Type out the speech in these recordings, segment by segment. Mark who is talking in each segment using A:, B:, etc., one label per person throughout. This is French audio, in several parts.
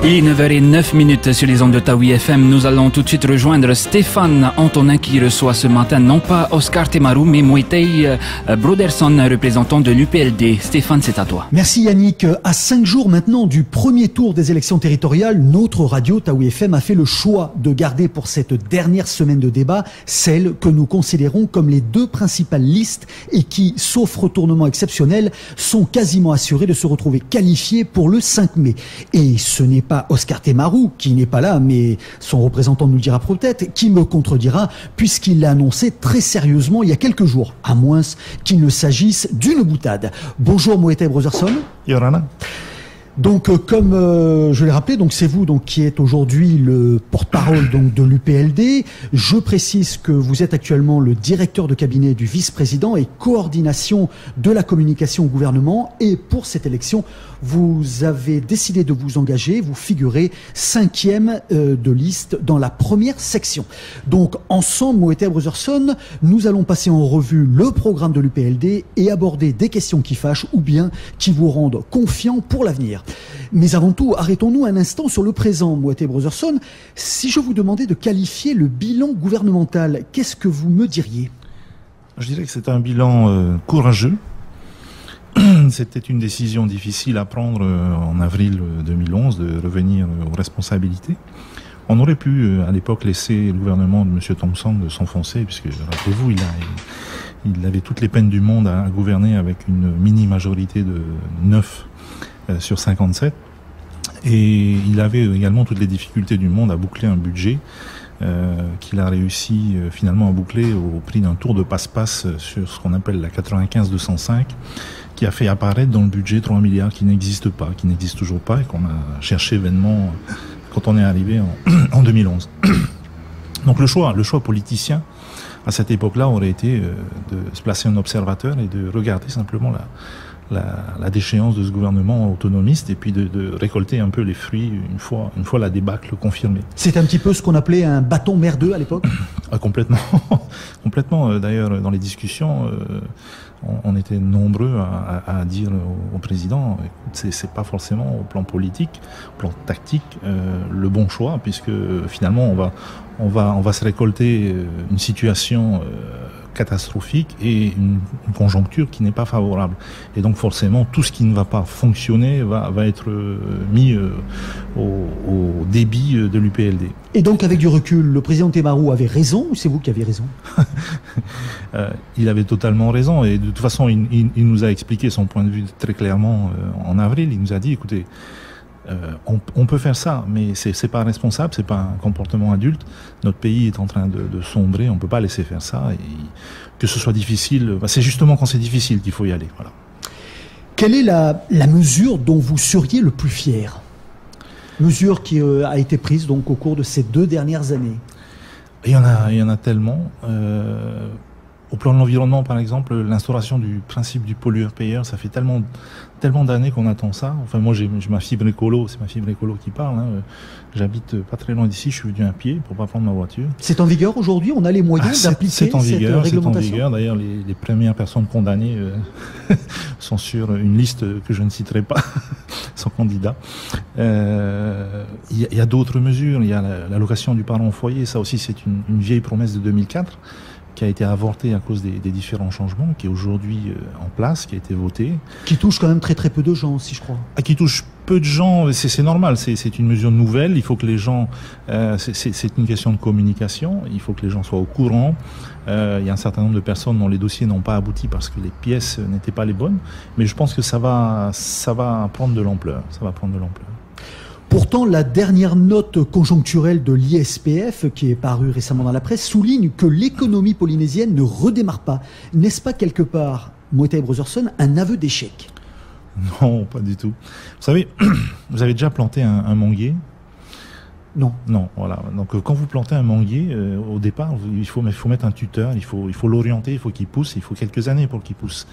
A: Il est 9h09 sur les ondes de Taoui FM. Nous allons tout de suite rejoindre Stéphane Antonin qui reçoit ce matin non pas Oscar Temaru mais Moitei Broderson, représentant de l'UPLD. Stéphane, c'est à toi.
B: Merci Yannick. À 5 jours maintenant du premier tour des élections territoriales, notre radio Taoui FM a fait le choix de garder pour cette dernière semaine de débat celles que nous considérons comme les deux principales listes et qui, sauf retournement exceptionnel, sont quasiment assurées de se retrouver qualifiées pour le 5 mai. Et ce n'est pas Oscar Temaru, qui n'est pas là, mais son représentant nous le dira peut-être, qui me contredira, puisqu'il l'a annoncé très sérieusement il y a quelques jours, à moins qu'il ne s'agisse d'une boutade. Bonjour Moetei Broderson.
C: Yorana.
B: Donc, comme je l'ai rappelé, donc c'est vous donc qui êtes aujourd'hui le porte-parole donc de l'UPLD. Je précise que vous êtes actuellement le directeur de cabinet du vice-président et coordination de la communication au gouvernement. Et pour cette élection, vous avez décidé de vous engager. Vous figurez 5e de liste dans la première section. Donc, ensemble, Moetei Broderson, nous allons passer en revue le programme de l'UPLD et aborder des questions qui fâchent ou bien qui vous rendent confiant pour l'avenir. Mais avant tout, arrêtons-nous un instant sur le présent, Moetei Broderson. Si je vous demandais de qualifier le bilan gouvernemental, qu'est-ce que vous me diriez ?
C: Je dirais que c'est un bilan courageux. C'était une décision difficile à prendre en avril 2011 de revenir aux responsabilités. On aurait pu à l'époque laisser le gouvernement de M. Thompson s'enfoncer, puisque, rappelez-vous, il avait toutes les peines du monde à gouverner avec une mini-majorité de 9 sur 57. Et il avait également toutes les difficultés du monde à boucler un budget qu'il a réussi finalement à boucler au prix d'un tour de passe-passe sur ce qu'on appelle la 95-205, qui a fait apparaître dans le budget 3 milliards qui n'existent pas, qui n'existent toujours pas et qu'on a cherché vainement quand on est arrivé en 2011. Donc le choix politicien à cette époque-là aurait été de se placer en observateur et de regarder simplement la déchéance de ce gouvernement autonomiste et puis de récolter un peu les fruits une fois la débâcle confirmée.
B: C'est un petit peu ce qu'on appelait un bâton merdeux à l'époque.
C: Complètement. Complètement. D'ailleurs, dans les discussions, on était nombreux à dire au président, écoute, c'est pas forcément au plan politique, au plan tactique, le bon choix, puisque finalement on va se récolter une situation catastrophique et une conjoncture qui n'est pas favorable. Et donc forcément, tout ce qui ne va pas fonctionner va être mis au débit de l'UPLD.
B: Et donc, avec du recul, le président Temaru avait raison ou c'est vous qui avez raison ?
C: Il avait totalement raison et de toute façon, il nous a expliqué son point de vue très clairement en avril. Il nous a dit, écoutez, on peut faire ça, mais c'est pas responsable, c'est pas un comportement adulte. Notre pays est en train de sombrer, on peut pas laisser faire ça. Et que ce soit difficile, c'est justement quand c'est difficile qu'il faut y aller. Voilà.
B: Quelle est la mesure dont vous seriez le plus fier ? Mesure qui a été prise donc au cours de ces 2 dernières années.
C: Il y en a tellement. Au plan de l'environnement, par exemple, l'instauration du principe du pollueur-payeur, ça fait tellement d'années qu'on attend ça. Enfin, moi, j'ai ma fibre écolo, c'est ma fibre écolo qui parle. J'habite pas très loin d'ici, je suis venu à pied pour pas prendre ma voiture.
B: C'est en vigueur aujourd'hui ? On a les moyens d'appliquer cette réglementation ?
C: C'est en vigueur. D'ailleurs, les premières personnes condamnées sont sur une liste que je ne citerai pas, sont candidats. Il y a d'autres mesures. Il y a l'allocation du parent au foyer. Ça aussi, c'est une vieille promesse de 2004. Qui a été avorté à cause des différents changements, qui est aujourd'hui en place, qui a été voté.
B: Qui touche quand même très très peu de gens, si je crois.
C: Qui touche peu de gens, c'est normal, c'est une mesure nouvelle, il faut que les gens... c'est une question de communication, il faut que les gens soient au courant. Il y a un certain nombre de personnes dont les dossiers n'ont pas abouti parce que les pièces n'étaient pas les bonnes, mais je pense que ça va prendre de l'ampleur,
B: Pourtant, la dernière note conjoncturelle de l'ISPF, qui est parue récemment dans la presse, souligne que l'économie polynésienne ne redémarre pas. N'est-ce pas quelque part, Moetei Broderson, un aveu d'échec ?
C: Non, pas du tout. Vous savez, vous avez déjà planté un manguier ?
B: Non.
C: Non, voilà. Donc quand vous plantez un manguier, au départ, il faut mettre un tuteur, il faut l'orienter, il faut qu'il pousse, il faut quelques années pour qu'il pousse.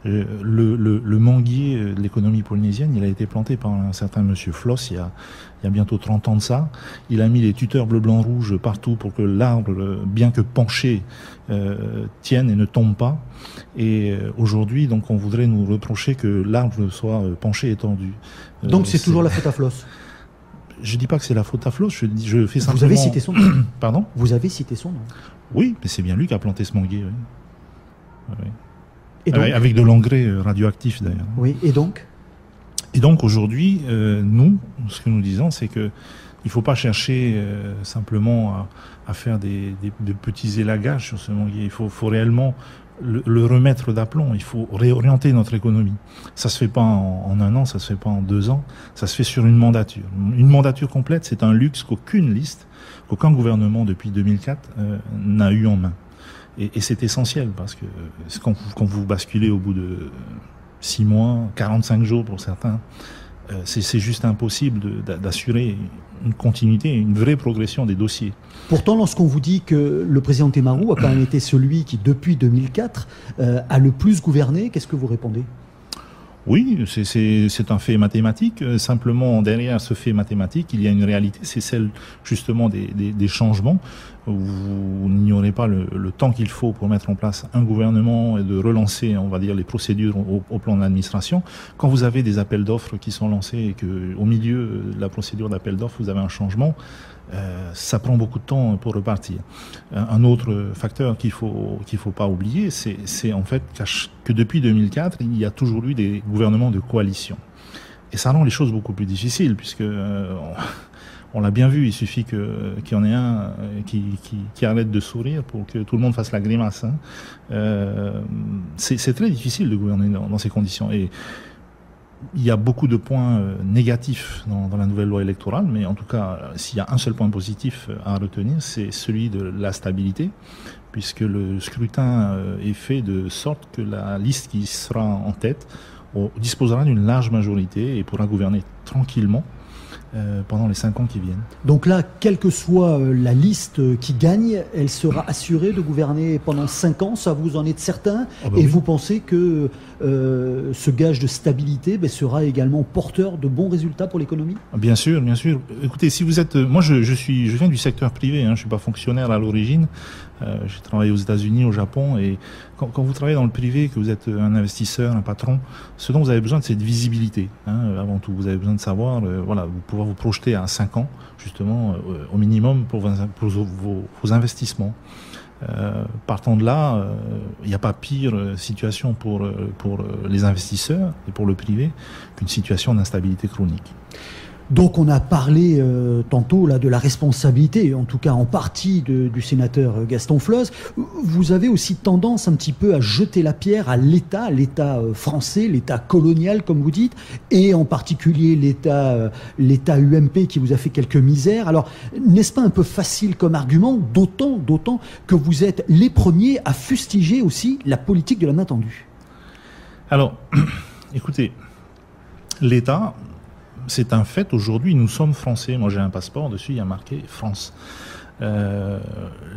C: Le manguier de l'économie polynésienne, il a été planté par un certain monsieur Floss il y a bientôt 30 ans de ça. Il a mis les tuteurs bleu, blanc, rouge partout pour que l'arbre, bien que penché, tienne et ne tombe pas. Et aujourd'hui, donc, on voudrait nous reprocher que l'arbre soit penché et tendu.
B: Donc c'est toujours la faute à Floss.
C: Je dis pas que c'est la faute à Flos, je fais simplement...
B: Vous avez cité son nom.
C: Pardon ?
B: Vous avez cité son nom.
C: Oui, mais c'est bien lui qui a planté ce manguier. Oui. Oui.
B: Et donc,
C: avec de l'engrais radioactif d'ailleurs.
B: Oui, et donc ?
C: Et donc aujourd'hui, nous, ce que nous disons, c'est que il faut pas chercher simplement à faire de petits élagages sur ce manguier. Il faut réellement le remettre d'aplomb. Il faut réorienter notre économie. Ça se fait pas en 1 an, ça se fait pas en 2 ans. Ça se fait sur une mandature. Une mandature complète, c'est un luxe qu'aucun gouvernement depuis 2004 n'a eu en main. Et c'est essentiel parce que quand vous basculez au bout de 6 mois, 45 jours pour certains, c'est juste impossible d'assurer une continuité, une vraie progression des dossiers.
B: Pourtant, lorsqu'on vous dit que le président Temaru a quand même été celui qui, depuis 2004, a le plus gouverné, qu'est-ce que vous répondez ?
C: Oui, c'est un fait mathématique. Simplement, derrière ce fait mathématique, il y a une réalité, c'est celle justement des changements. Vous n'ignorez pas le temps qu'il faut pour mettre en place un gouvernement et de relancer, on va dire, les procédures au plan de l'administration. Quand vous avez des appels d'offres qui sont lancés et que, au milieu de la procédure d'appel d'offres, vous avez un changement, ça prend beaucoup de temps pour repartir. Un autre facteur qu'il faut pas oublier, c'est en fait que depuis 2004, il y a toujours eu des gouvernements de coalition. Et ça rend les choses beaucoup plus difficiles, puisque on l'a bien vu, il suffit qu'il y en ait un qui arrête de sourire pour que tout le monde fasse la grimace. C'est très difficile de gouverner dans ces conditions. Et il y a beaucoup de points négatifs dans la nouvelle loi électorale, mais en tout cas, s'il y a un seul point positif à retenir, c'est celui de la stabilité, puisque le scrutin est fait de sorte que la liste qui sera en tête disposera d'une large majorité et pourra gouverner tranquillement pendant les 5 ans qui viennent.
B: Donc là, quelle que soit la liste qui gagne, elle sera assurée de gouverner pendant 5 ans, ça vous en êtes certain ? Et oui. Vous pensez que ce gage de stabilité sera également porteur de bons résultats pour l'économie ?
C: Bien sûr, bien sûr. Écoutez, si vous êtes... Moi, je viens du secteur privé, je ne suis pas fonctionnaire à l'origine. J'ai travaillé aux États-Unis, au Japon, et quand vous travaillez dans le privé, que vous êtes un investisseur, un patron, ce dont vous avez besoin, c'est de visibilité. Avant tout, vous avez besoin de savoir, vous pouvoir vous projeter à 5 ans, justement, au minimum pour vos investissements. Partant de là, il n'y a pas pire situation pour les investisseurs et pour le privé qu'une situation d'instabilité chronique.
B: Donc on a parlé tantôt là de la responsabilité, en tout cas en partie du sénateur Gaston Flosse. Vous avez aussi tendance un petit peu à jeter la pierre à l'État français, l'État colonial comme vous dites, et en particulier l'État UMP qui vous a fait quelques misères. Alors n'est-ce pas un peu facile comme argument, d'autant que vous êtes les premiers à fustiger aussi la politique de la main tendue ?
C: Alors, écoutez, l'État... C'est un fait, aujourd'hui, nous sommes français. Moi, j'ai un passeport, dessus, il y a marqué France.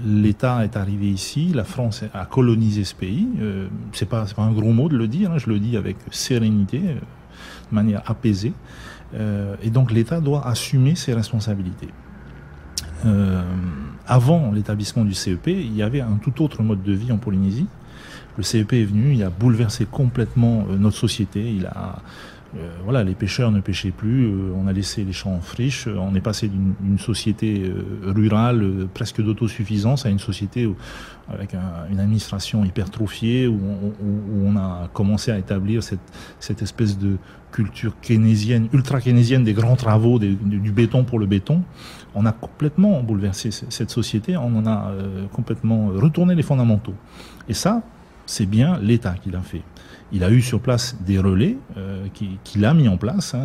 C: L'État est arrivé ici, la France a colonisé ce pays. C'est pas un gros mot de le dire, je le dis avec sérénité, de manière apaisée. Et donc, l'État doit assumer ses responsabilités. Avant l'établissement du CEP, il y avait un tout autre mode de vie en Polynésie. Le CEP est venu, il a bouleversé complètement notre société, les pêcheurs ne pêchaient plus, on a laissé les champs en friche, on est passé d'une société rurale presque d'autosuffisance à une société avec une administration hypertrophiée où on a commencé à établir cette espèce de culture keynésienne, ultra-keynésienne des grands travaux, du béton pour le béton. On a complètement bouleversé cette société, on en a complètement retourné les fondamentaux. Et ça, c'est bien l'État qui l'a fait. Il a eu sur place des relais qu'il a mis en place,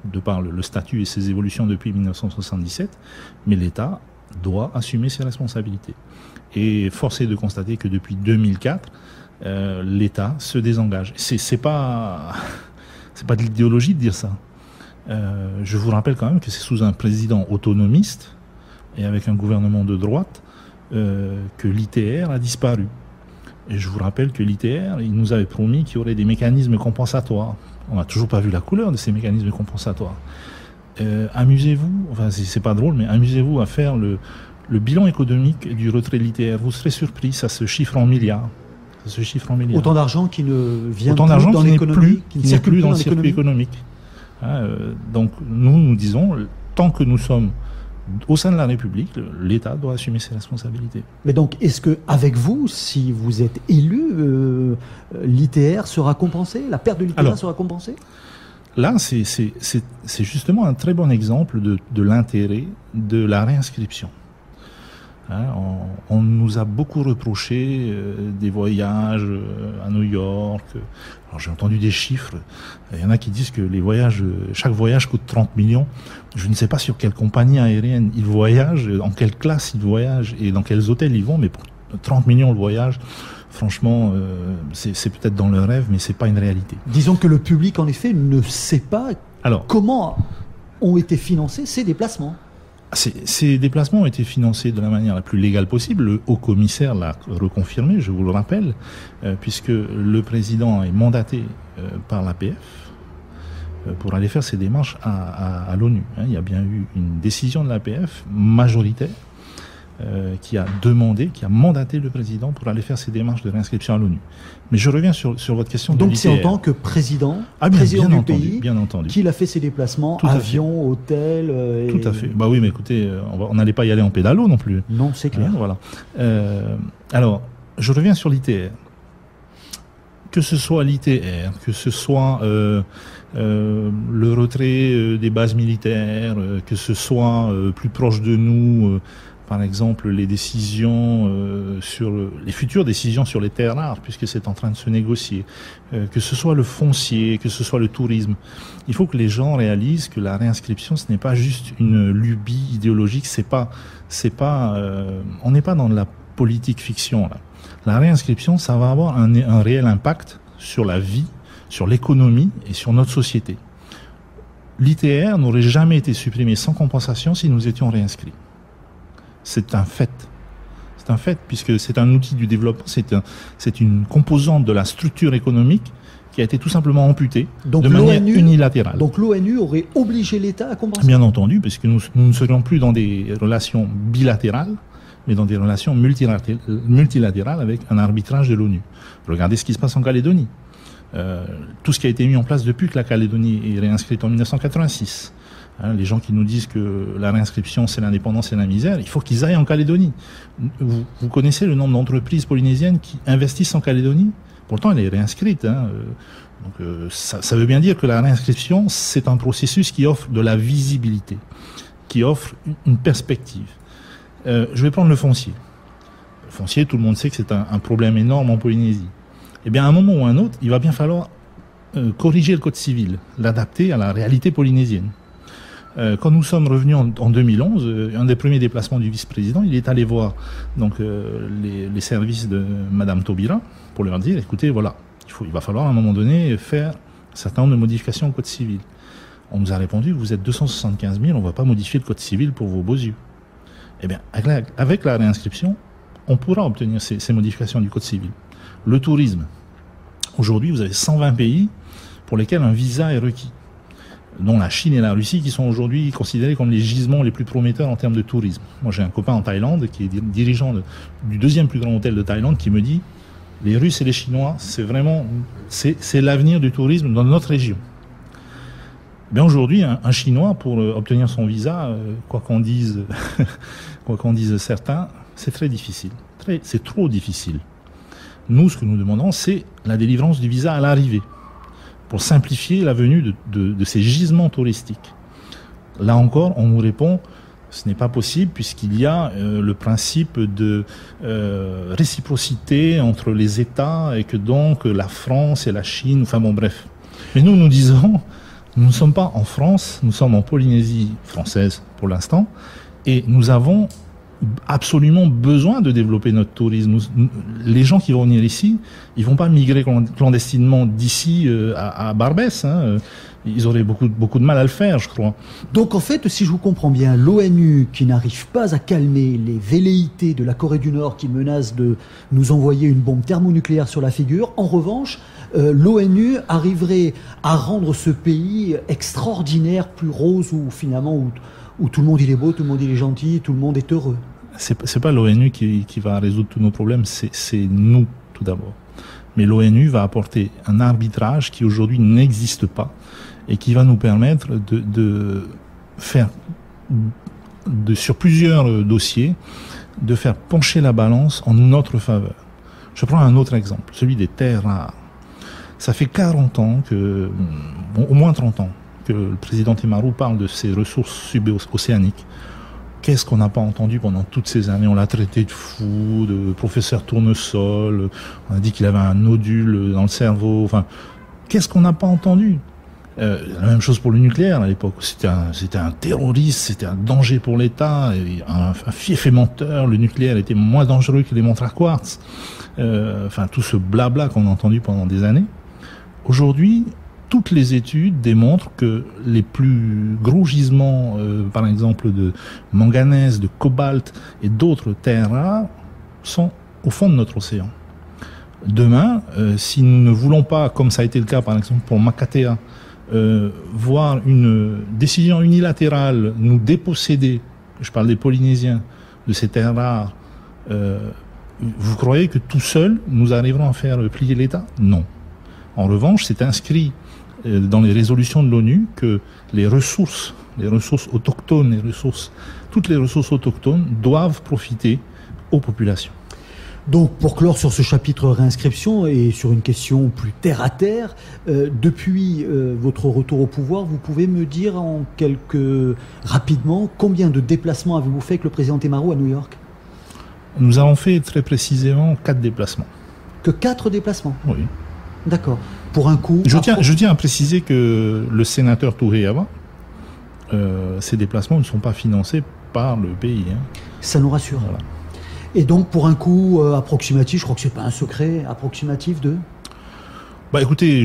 C: de par le statut et ses évolutions depuis 1977, mais l'État doit assumer ses responsabilités. Et force est de constater que depuis 2004, l'État se désengage. C'est pas de l'idéologie de dire ça. Je vous rappelle quand même que c'est sous un président autonomiste et avec un gouvernement de droite que l'ITR a disparu. Et je vous rappelle que l'ITR, il nous avait promis qu'il y aurait des mécanismes compensatoires. On n'a toujours pas vu la couleur de ces mécanismes compensatoires. Amusez-vous, enfin c'est pas drôle, mais amusez-vous à faire le bilan économique du retrait de l'ITR. Vous serez surpris, ça se chiffre en milliards.
B: Autant d'argent qui ne vient
C: plus dans l'économie,
B: qui ne circule plus
C: dans le circuit économique. Donc nous disons, tant que nous sommes au sein de la République, l'État doit assumer ses responsabilités.
B: Mais donc, est-ce que avec vous, si vous êtes élu, l'ITR sera compensé? La perte de l'ITR sera compensée?
C: Là, c'est justement un très bon exemple de l'intérêt de la réinscription. On nous a beaucoup reproché des voyages à New York. Alors j'ai entendu des chiffres. Il y en a qui disent que chaque voyage coûte 30 millions. Je ne sais pas sur quelle compagnie aérienne ils voyagent, en quelle classe ils voyagent et dans quels hôtels ils vont, mais pour 30 millions le voyage, franchement, c'est peut-être dans le rêve, mais c'est pas une réalité.
B: Disons que le public, en effet, ne sait pas comment ont été financés ces déplacements.
C: Ces déplacements ont été financés de la manière la plus légale possible. Le haut-commissaire l'a reconfirmé, je vous le rappelle, puisque le président est mandaté par l'APF pour aller faire ses démarches à l'ONU. Il y a bien eu une décision de l'APF majoritaire qui a mandaté le président pour aller faire ses démarches de réinscription à l'ONU. Mais je reviens sur votre question de l'ITR.
B: Donc c'est en tant que président, du pays, qu'il a fait ses déplacements, avion, hôtel...
C: Tout à fait. Bah oui, mais écoutez, on n'allait pas y aller en pédalo non plus.
B: Non, c'est clair.
C: Voilà. Alors, je reviens sur l'ITR. Que ce soit l'ITR, que ce soit le retrait des bases militaires, que ce soit plus proche de nous... par exemple, les décisions les futures décisions sur les terres rares, puisque c'est en train de se négocier, que ce soit le foncier, que ce soit le tourisme. Il faut que les gens réalisent que la réinscription, ce n'est pas juste une lubie idéologique. On n'est pas dans de la politique fiction là. La réinscription, ça va avoir un réel impact sur la vie, sur l'économie et sur notre société. L'ITR n'aurait jamais été supprimé sans compensation si nous étions réinscrits. C'est un fait. C'est un fait, puisque c'est un outil du développement, c'est une composante de la structure économique qui a été tout simplement amputée de manière unilatérale.
B: Donc l'ONU aurait obligé l'État à compenser?
C: Bien entendu, parce que nous ne serions plus dans des relations bilatérales, mais dans des relations multilatérales avec un arbitrage de l'ONU. Regardez ce qui se passe en Calédonie. Tout ce qui a été mis en place depuis que la Calédonie est réinscrite en 1986. Les gens qui nous disent que la réinscription c'est l'indépendance et la misère, il faut qu'ils aillent en Calédonie. Vous connaissez le nombre d'entreprises polynésiennes qui investissent en Calédonie? Pourtant elle est réinscrite. Donc, ça veut bien dire que la réinscription c'est un processus qui offre de la visibilité, qui offre une perspective. Je vais prendre le foncier. Le foncier, tout le monde sait que c'est un problème énorme en Polynésie. Eh bien à un moment ou à un autre, il va bien falloir corriger le code civil, l'adapter à la réalité polynésienne. Quand nous sommes revenus en 2011, un des premiers déplacements du vice-président, il est allé voir donc les services de Madame Taubira pour leur dire, écoutez, voilà, il va falloir à un moment donné faire un certain nombre de modifications au code civil. On nous a répondu, vous êtes 275 000, on ne va pas modifier le code civil pour vos beaux yeux. Eh bien, avec la réinscription, on pourra obtenir ces modifications du code civil. Le tourisme. Aujourd'hui, vous avez 120 pays pour lesquels un visa est requis, dont la Chine et la Russie, qui sont aujourd'hui considérés comme les gisements les plus prometteurs en termes de tourisme. Moi, j'ai un copain en Thaïlande qui est dirigeant du deuxième plus grand hôtel de Thaïlande qui me dit les Russes et les Chinois, c'est l'avenir du tourisme dans notre région. Bien aujourd'hui, un Chinois, pour obtenir son visa, quoi qu'en disent certains, c'est très difficile. C'est trop difficile. Nous, ce que nous demandons, c'est la délivrance du visa à l'arrivée, pour simplifier la venue de ces gisements touristiques. Là encore, on nous répond, ce n'est pas possible puisqu'il y a le principe de réciprocité entre les États et que donc la France et la Chine, enfin bon bref. Mais nous disons, nous ne sommes pas en France, nous sommes en Polynésie française pour l'instant, et nous avons absolument besoin de développer notre tourisme. Les gens qui vont venir ici, ils vont pas migrer clandestinement d'ici à Barbès. Ils auraient beaucoup de mal à le faire, je crois.
B: Donc en fait, si je vous comprends bien, l'ONU qui n'arrive pas à calmer les velléités de la Corée du Nord qui menace de nous envoyer une bombe thermonucléaire sur la figure, en revanche, l'ONU arriverait à rendre ce pays extraordinaire, plus rose, où finalement où tout le monde il est beau, tout le monde il est gentil, tout le monde est heureux.
C: C'est pas l'ONU qui va résoudre tous nos problèmes, c'est nous tout d'abord. Mais l'ONU va apporter un arbitrage qui aujourd'hui n'existe pas et qui va nous permettre de faire, sur plusieurs dossiers, de faire pencher la balance en notre faveur. Je prends un autre exemple, celui des terres rares. Ça fait 40 ans au moins 30 ans, que le président Temaru parle de ces ressources subocéaniques. Qu'est-ce qu'on n'a pas entendu pendant toutes ces années? On l'a traité de fou, de professeur tournesol, on a dit qu'il avait un nodule dans le cerveau, enfin, qu'est-ce qu'on n'a pas entendu? La même chose pour le nucléaire à l'époque. C'était un terroriste, c'était un danger pour l'État, un fief et menteur. Le nucléaire était moins dangereux que les montres à quartz. Enfin, tout ce blabla qu'on a entendu pendant des années. Aujourd'hui, toutes les études démontrent que les plus gros gisements, par exemple de manganèse, de cobalt et d'autres terres rares, sont au fond de notre océan. Demain, si nous ne voulons pas, comme ça a été le cas par exemple pour Makatea, voir une décision unilatérale nous déposséder, je parle des Polynésiens, de ces terres rares, vous croyez que tout seul, nous arriverons à faire plier l'État? Non. En revanche, c'est inscrit dans les résolutions de l'ONU que les ressources autochtones, toutes les ressources autochtones doivent profiter aux populations.
B: Donc, pour clore sur ce chapitre réinscription et sur une question plus terre à terre, depuis votre retour au pouvoir, vous pouvez me dire rapidement combien de déplacements avez-vous fait avec le président Temaru à New York?
C: Nous avons fait très précisément 4 déplacements.
B: Que 4 déplacements?
C: Oui. D'accord.
B: Pour un coup...
C: Je tiens à préciser que le sénateur Touré Ava, ces déplacements ne sont pas financés par le pays. Hein.
B: Ça nous rassure. Voilà. Et donc, pour un coût approximatif, je crois que c'est pas un secret, approximatif de...
C: Bah écoutez,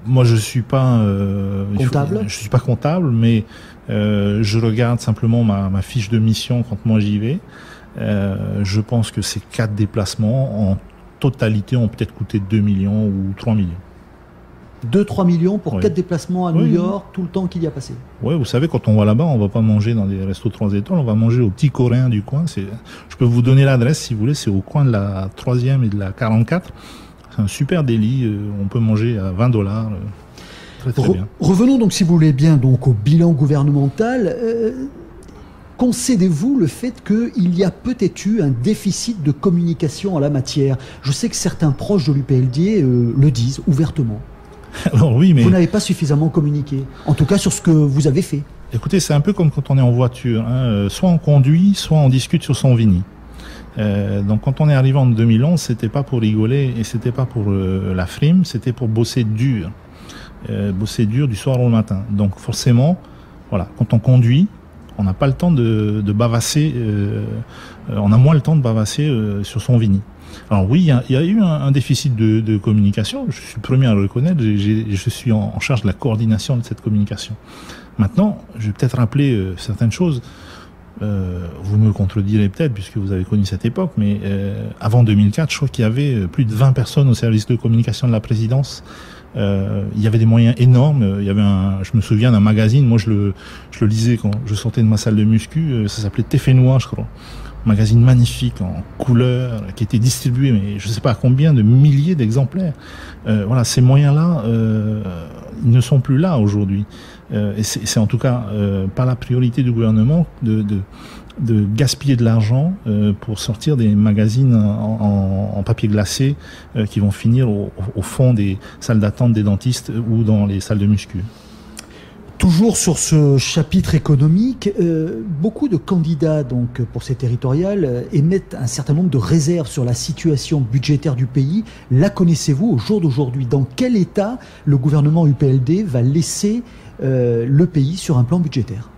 C: moi je suis pas
B: comptable.
C: Je suis pas comptable, mais je regarde simplement ma fiche de mission quand moi j'y vais. Je pense que ces 4 déplacements en totalité ont peut-être coûté 2 millions ou 3 millions.
B: 2-3 millions pour 4 déplacements à New York, tout le temps qu'il y a passé.
C: Oui, vous savez, quand on va là-bas, on va pas manger dans des restos 3 étoiles, on va manger au petit coréen du coin. Je peux vous donner l'adresse si vous voulez, c'est au coin de la 3e et de la 44. C'est un super délit, on peut manger à $20. Très bien.
B: Revenons donc, si vous voulez bien, donc, au bilan gouvernemental. Concédez-vous le fait qu'il y a peut-être eu un déficit de communication en la matière? Je sais que certains proches de l'UPLD le disent ouvertement.
C: Alors oui, mais...
B: Vous n'avez pas suffisamment communiqué, en tout cas sur ce que vous avez fait.
C: Écoutez, c'est un peu comme quand on est en voiture. Hein. Soit on conduit, soit on discute sur son Vini. Donc quand on est arrivé en 2011, c'était pas pour rigoler et c'était pas pour la frime, c'était pour bosser dur. Bosser dur du soir au matin. Donc forcément, voilà, quand on conduit, on n'a pas le temps de bavasser, on a moins le temps de bavasser sur son Vini. Alors oui, il y a eu un déficit de communication, je suis le premier à le reconnaître, je suis en charge de la coordination de cette communication. Maintenant, je vais peut-être rappeler certaines choses, vous me contredirez peut-être puisque vous avez connu cette époque, mais avant 2004, je crois qu'il y avait plus de 20 personnes au service de communication de la présidence. Il y avait des moyens énormes. Il y avait je me souviens d'un magazine, moi je le lisais quand je sortais de ma salle de muscu, ça s'appelait Tefenua, je crois. Magazine magnifique en couleur qui était distribué, mais je ne sais pas à combien de milliers d'exemplaires. Voilà, ces moyens-là, ils ne sont plus là aujourd'hui. Et c'est en tout cas pas la priorité du gouvernement de gaspiller de l'argent pour sortir des magazines en papier glacé qui vont finir au fond des salles d'attente des dentistes ou dans les salles de muscu.
B: Toujours sur ce chapitre économique, beaucoup de candidats donc pour ces territoriales émettent un certain nombre de réserves sur la situation budgétaire du pays. La connaissez-vous au jour d'aujourd'hui? Dans quel état le gouvernement UPLD va laisser le pays sur un plan budgétaire?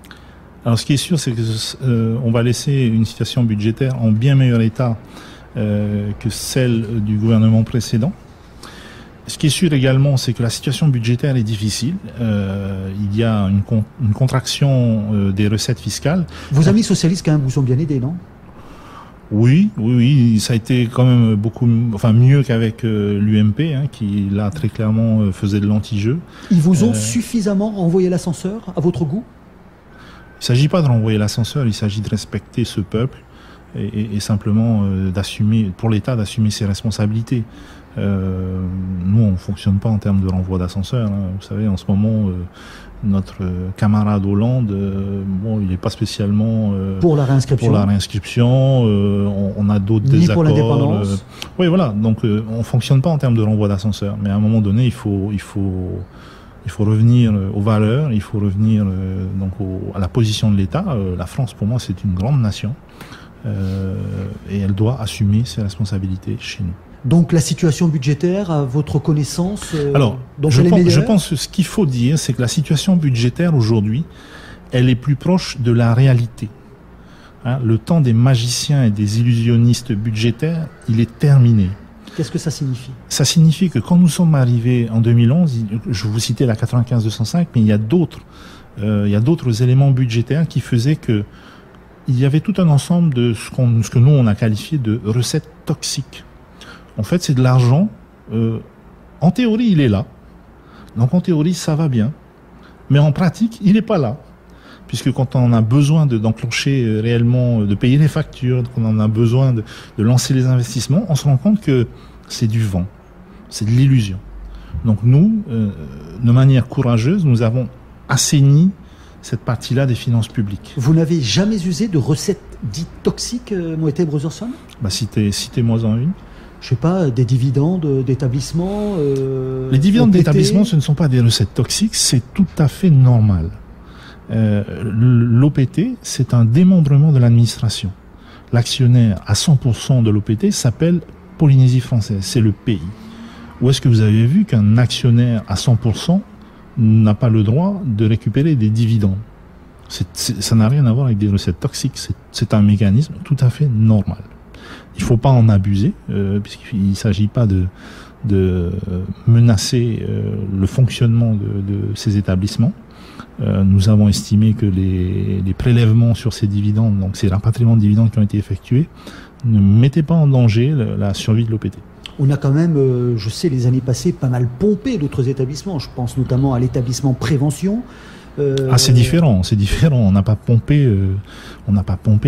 C: Alors ce qui est sûr, c'est qu'on va laisser une situation budgétaire en bien meilleur état que celle du gouvernement précédent. Ce qui est sûr également, c'est que la situation budgétaire est difficile. Il y a une contraction des recettes fiscales.
B: Vos amis socialistes, quand même, vous ont bien aidés, non?
C: Oui, ça a été quand même mieux qu'avec l'UMP, hein, qui là très clairement faisait de l'anti-jeu.
B: Ils vous ont suffisamment renvoyé l'ascenseur à votre goût?
C: Il ne s'agit pas de renvoyer l'ascenseur, il s'agit de respecter ce peuple et simplement d'assumer, pour l'État, d'assumer ses responsabilités. Nous, on fonctionne pas en termes de renvoi d'ascenseur. Hein. Vous savez, en ce moment, notre camarade Hollande, il n'est pas spécialement
B: pour la réinscription.
C: On a d'autres désaccords.
B: Pour l'indépendance.
C: Oui, voilà. Donc, on fonctionne pas en termes de renvoi d'ascenseur. Mais à un moment donné, il faut revenir aux valeurs. Il faut revenir à la position de l'État. La France, pour moi, c'est une grande nation. Et elle doit assumer ses responsabilités chez nous.
B: Donc la situation budgétaire, à votre connaissance,
C: alors, je pense que ce qu'il faut dire, c'est que la situation budgétaire aujourd'hui, elle est plus proche de la réalité. Hein, le temps des magiciens et des illusionnistes budgétaires, il est terminé.
B: Qu'est-ce que ça signifie ? Ça
C: signifie que quand nous sommes arrivés en 2011, je vous citais la 95-205, mais il y a d'autres éléments budgétaires qui faisaient que il y avait tout un ensemble de ce que nous on a qualifié de recettes toxiques. En fait, c'est de l'argent. En théorie, il est là. Donc, en théorie, ça va bien. Mais en pratique, il n'est pas là. Puisque quand on a besoin d'enclencher réellement, de payer les factures, quand on a besoin de lancer les investissements, on se rend compte que c'est du vent. C'est de l'illusion. Donc, nous, de manière courageuse, nous avons assaini cette partie-là des finances publiques.
B: Vous n'avez jamais usé de recettes dites toxiques, Moetai Brotherson ?
C: Citez-moi-en une.
B: Je sais pas, des dividendes d'établissement.
C: Les dividendes d'établissement, ce ne sont pas des recettes toxiques, c'est tout à fait normal. L'OPT, c'est un démembrement de l'administration. L'actionnaire à 100% de l'OPT s'appelle Polynésie française, c'est le pays. Où est-ce que vous avez vu qu'un actionnaire à 100% n'a pas le droit de récupérer des dividendes ? Ça n'a rien à voir avec des recettes toxiques, c'est un mécanisme tout à fait normal. Il ne faut pas en abuser, puisqu'il ne s'agit pas de menacer le fonctionnement de ces établissements. Nous avons estimé que les prélèvements sur ces dividendes, donc ces rapatriements de dividendes qui ont été effectués, ne mettaient pas en danger la survie de l'OPT.
B: On a quand même, je sais, les années passées, pas mal pompé d'autres établissements. Je pense notamment à l'établissement Prévention.
C: C'est différent. On n'a pas pompé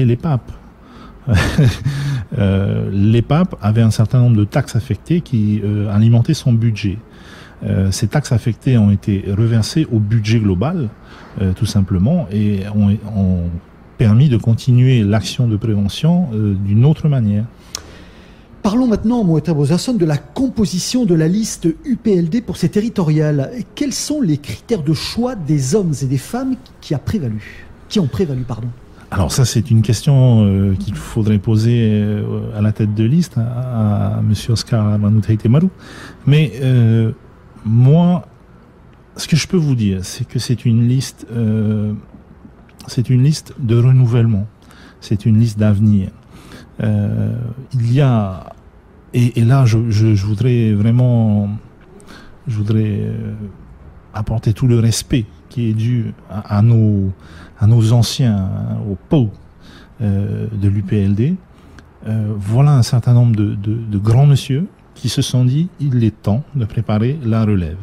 C: les papes. L'EPAP avait un certain nombre de taxes affectées qui alimentaient son budget. Ces taxes affectées ont été reversées au budget global, tout simplement, et ont permis de continuer l'action de prévention d'une autre manière.
B: Parlons maintenant, Moetai Brotherson, de la composition de la liste UPLD pour ces territoriales. Quels sont les critères de choix des hommes et des femmes qui ont prévalu,
C: Alors ça, c'est une question qu'il faudrait poser à la tête de liste à Monsieur Oscar Manoutaï-Temaru. Mais moi, ce que je peux vous dire, c'est que c'est une liste de renouvellement. C'est une liste d'avenir. Il y a et là, je voudrais vraiment, apporter tout le respect qui est dû à nos anciens, aux PO de l'UPLD. Voilà un certain nombre de grands messieurs qui se sont dit il est temps de préparer la relève.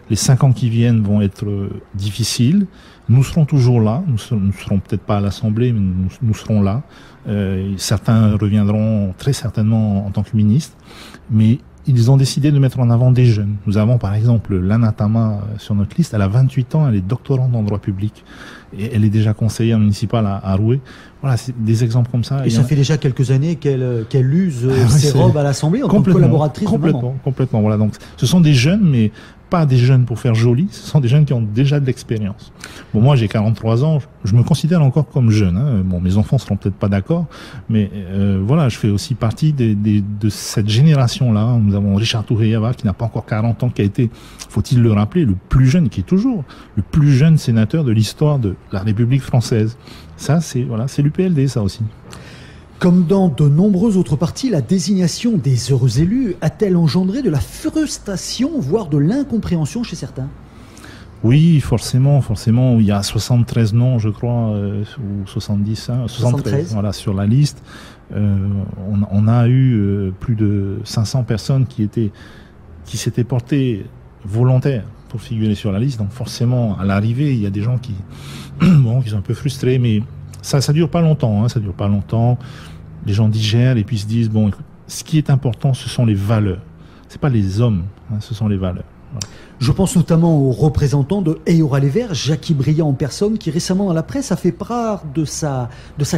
C: Les 5 ans qui viennent vont être difficiles. Nous serons toujours là. Nous serons peut-être pas à l'Assemblée, mais nous serons là. Certains reviendront très certainement en tant que ministres. Mais ils ont décidé de mettre en avant des jeunes. Nous avons par exemple Lana Tama sur notre liste. Elle a 28 ans, elle est doctorante en droit public. Et elle est déjà conseillère municipale à Roué. Voilà, c'est des exemples comme ça.
B: Et ça fait déjà quelques années qu'elle use ses robes à l'Assemblée en tant que collaboratrice.
C: Complètement. Voilà, donc ce sont des jeunes, mais pas des jeunes pour faire joli, ce sont des jeunes qui ont déjà de l'expérience. Bon, moi j'ai 43 ans, je me considère encore comme jeune. Hein. Bon, mes enfants seront peut-être pas d'accord, mais voilà, je fais aussi partie de cette génération-là. Nous avons Richard Touré-Yava qui n'a pas encore 40 ans, qui a été, faut-il le rappeler, le plus jeune, qui est toujours le plus jeune sénateur de l'histoire de la République française. Ça, c'est l'UPLD, ça aussi.
B: Comme dans de nombreux autres partis, la désignation des heureux élus a-t-elle engendré de la frustration, voire de l'incompréhension chez certains ?
C: Oui, forcément. Il y a 73 noms, je crois, ou 70, 73 voilà, sur la liste. On a eu plus de 500 personnes qui s'étaient portées volontaires pour figurer sur la liste. Donc forcément, à l'arrivée, il y a des gens qui sont un peu frustrés, mais ça dure pas longtemps. Ça dure pas longtemps. Les gens digèrent et puis se disent, bon, écoute, ce qui est important, ce sont les valeurs. c'est pas les hommes, hein, ce sont les valeurs. Voilà.
B: Je pense notamment au représentant de Eora les Verts, Jackie Briand en personne, qui récemment dans la presse a fait part de sa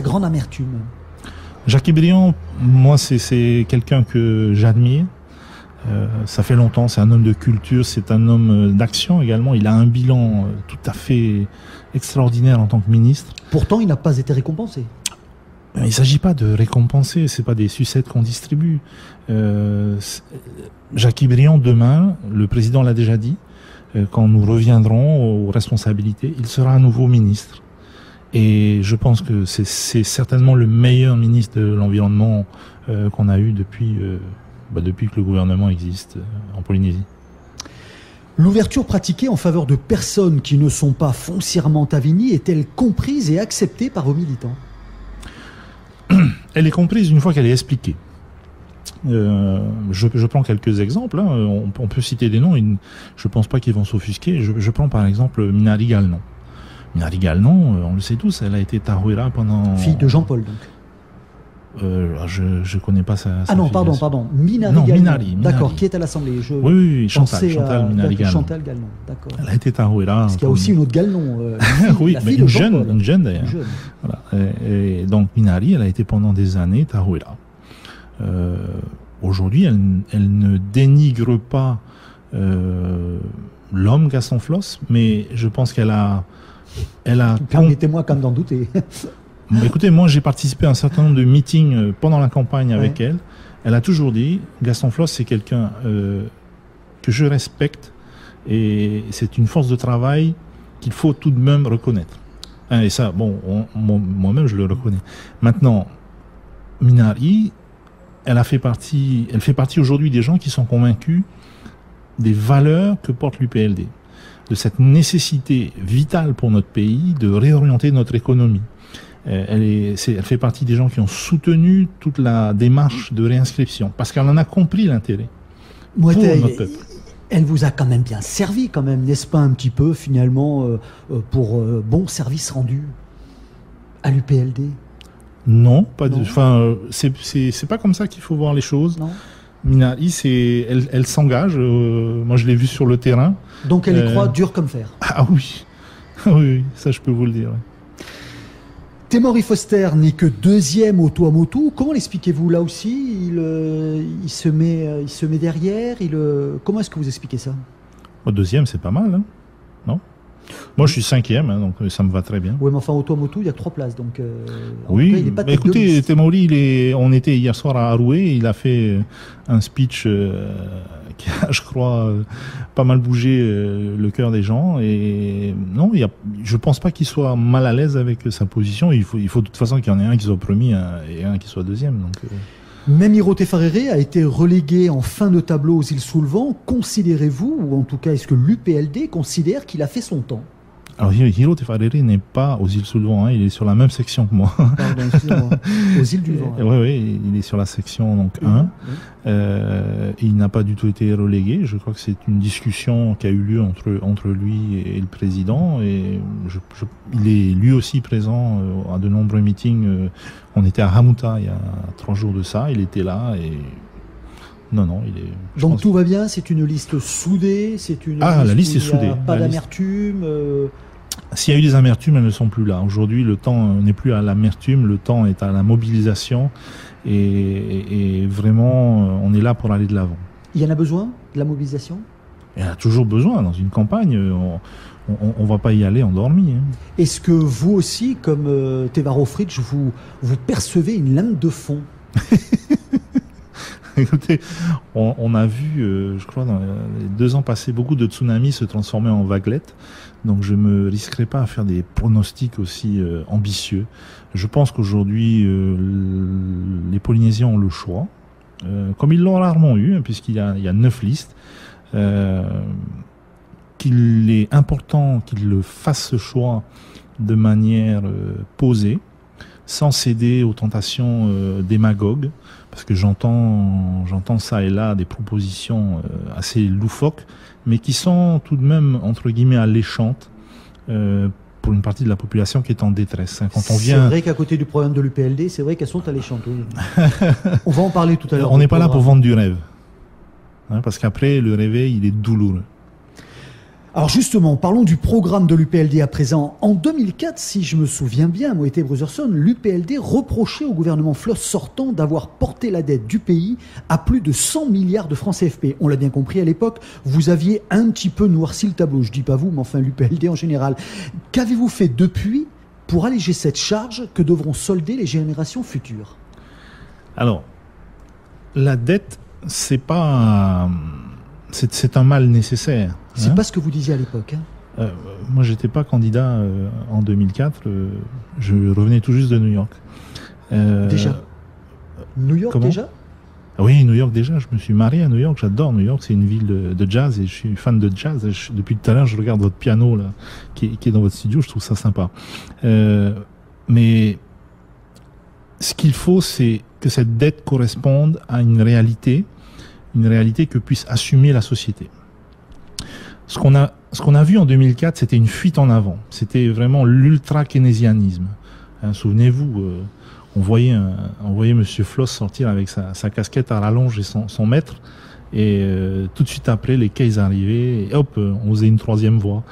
B: grande amertume.
C: Jackie Briand, moi c'est quelqu'un que j'admire. Ça fait longtemps, c'est un homme de culture, c'est un homme d'action également. Il a un bilan tout à fait extraordinaire en tant que ministre.
B: Pourtant, il n'a pas été récompensé.
C: Il ne s'agit pas de récompenser, c'est pas des sucettes qu'on distribue. Jackie Briand, demain, le président l'a déjà dit, quand nous reviendrons aux responsabilités, il sera à nouveau ministre. Et je pense que c'est certainement le meilleur ministre de l'environnement qu'on a eu depuis que le gouvernement existe en Polynésie.
B: L'ouverture pratiquée en faveur de personnes qui ne sont pas foncièrement avinies est-elle comprise et acceptée par vos militants ?
C: Elle est comprise une fois qu'elle est expliquée. Je prends quelques exemples. Hein. On peut citer des noms. Je pense pas qu'ils vont s'offusquer. Je prends par exemple Minari Galnon. Minari Galnon, on le sait tous, elle a été Tarouera pendant...
B: Fille de Jean-Paul, donc.
C: Je connais pas sa
B: non,
C: filiation.
B: pardon. Minari Galnon.
C: Minari.
B: D'accord, qui est à l'Assemblée.
C: Oui, Chantal Minari Galnon.
B: Chantal Galnon, d'accord.
C: Elle a été Tarouera.
B: Parce qu'il y a aussi une autre Galnon.
C: Oui, mais une jeune d'ailleurs.
B: Jeune.
C: Voilà. Et donc Minari, elle a été pendant des années Tarouera. Aujourd'hui, elle ne dénigre pas l'homme Gaston Floss, mais je pense qu'elle a
B: Permettez-moi quand même d'en douter.
C: Écoutez, moi j'ai participé à un certain nombre de meetings pendant la campagne avec elle. Elle a toujours dit, Gaston Floss c'est quelqu'un que je respecte et c'est une force de travail qu'il faut tout de même reconnaître. Et ça, bon, moi-même je le reconnais. Maintenant, Minari, elle fait partie aujourd'hui des gens qui sont convaincus des valeurs que porte l'UPLD, de cette nécessité vitale pour notre pays de réorienter notre économie. Elle fait partie des gens qui ont soutenu toute la démarche de réinscription, parce qu'elle en a compris l'intérêt pour notre peuple.
B: Elle vous a quand même bien servi, quand même, n'est-ce pas, un petit peu, finalement, pour bon service rendu à l'UPLD?
C: Non, pas de. Enfin, c'est pas comme ça qu'il faut voir les choses.
B: Non.
C: Minari, elle s'engage. Moi, je l'ai vue sur le terrain.
B: Donc, elle y croit dur comme fer.
C: Ah oui, oui, ça, je peux vous le dire. Ouais.
B: Temori Foster n'est que deuxième au Tuamotu. Comment l'expliquez-vous là aussi? Il se met derrière. Comment est-ce que vous expliquez ça?
C: Deuxième, c'est pas mal, hein, non? Moi, je suis cinquième, hein, donc ça me va très bien.
B: Oui, mais enfin, au Tuamotu, il y a 3 places, donc.
C: Oui,
B: cas, il est pas
C: écoutez, Temori, on était hier soir à Aroué, il a fait un speech qui a, je crois, pas mal bougé le cœur des gens. Et non, je pense pas qu'il soit mal à l'aise avec sa position. Il faut de toute façon qu'il y en ait un qui soit premier et un qui soit deuxième. Donc.
B: Même Hiro Tefarere a été relégué en fin de tableau aux îles Sous-le-Vent. Considérez-vous, ou en tout cas est-ce que l'UPLD considère qu'il a fait son temps?
C: Alors Hiro Tefarere n'est pas aux îles Sous-le-Vent, hein, il est sur la même section que moi.
B: Pardon, excusez-moi. Aux îles du Vent.
C: Oui, il est sur la section donc 1. Il n'a pas du tout été relégué. Je crois que c'est une discussion qui a eu lieu entre lui et le président. Et il est lui aussi présent à de nombreux meetings. On était à Hamuta il y a 3 jours de ça. Il était là et non, il est.
B: Donc tout va bien. C'est une liste soudée.
C: La liste est soudée.
B: Pas d'amertume.
C: S'il y a eu des amertumes, elles ne sont plus là. Aujourd'hui, le temps n'est plus à l'amertume, le temps est à la mobilisation et vraiment, on est là pour aller de l'avant.
B: Il y en a besoin, de la mobilisation?
C: Il y en a toujours besoin. Dans une campagne, on ne va pas y aller endormi. Hein.
B: Est-ce que vous aussi, comme Tevaro Fritsch, vous percevez une lame de fond?
C: Écoutez, on a vu, je crois, dans les 2 ans passés, beaucoup de tsunamis se transformer en vaguelettes. Donc je me risquerai pas à faire des pronostics aussi ambitieux. Je pense qu'aujourd'hui, les Polynésiens ont le choix, comme ils l'ont rarement eu, hein, puisqu'il y a 9 listes. Qu'il est important qu'ils le fassent ce choix de manière posée, sans céder aux tentations démagogues, parce que j'entends ça et là des propositions assez loufoques, mais qui sont tout de même, entre guillemets, alléchantes pour une partie de la population qui est en détresse. Quand on vient...
B: C'est vrai qu'à côté du problème de l'UPLD, c'est vrai qu'elles sont alléchantes. Oui. On va en parler tout à l'heure.
C: On n'est pas là pour vendre du rêve. hein, parce qu'après, le réveil, il est douloureux.
B: Alors justement, parlons du programme de l'UPLD à présent. En 2004, si je me souviens bien, Moïté Brotherson, l'UPLD reprochait au gouvernement Floss sortant d'avoir porté la dette du pays à plus de 100 milliards de francs CFP. On l'a bien compris à l'époque, vous aviez un petit peu noirci le tableau. Je dis pas vous, mais enfin l'UPLD en général. Qu'avez-vous fait depuis pour alléger cette charge que devront solder les générations futures?
C: Alors, la dette, c'est pas... C'est un mal nécessaire.
B: C'est pas ce que vous disiez à l'époque.
C: Moi, j'étais pas candidat en 2004. Je revenais tout juste de New York.
B: Déjà New York déjà?
C: Oui, New York déjà. Je me suis marié à New York. J'adore New York. C'est une ville de jazz et je suis fan de jazz. Depuis tout à l'heure, je regarde votre piano là, qui est dans votre studio. Je trouve ça sympa. Mais ce qu'il faut, c'est que cette dette corresponde à une réalité que puisse assumer la société. Ce qu'on a vu en 2004, c'était une fuite en avant. C'était vraiment l'ultra-keynésianisme. Hein, souvenez-vous, on voyait Monsieur Floss sortir avec sa casquette à rallonge et son maître, et tout de suite après, les Keys arrivaient, et hop, on faisait une troisième voie.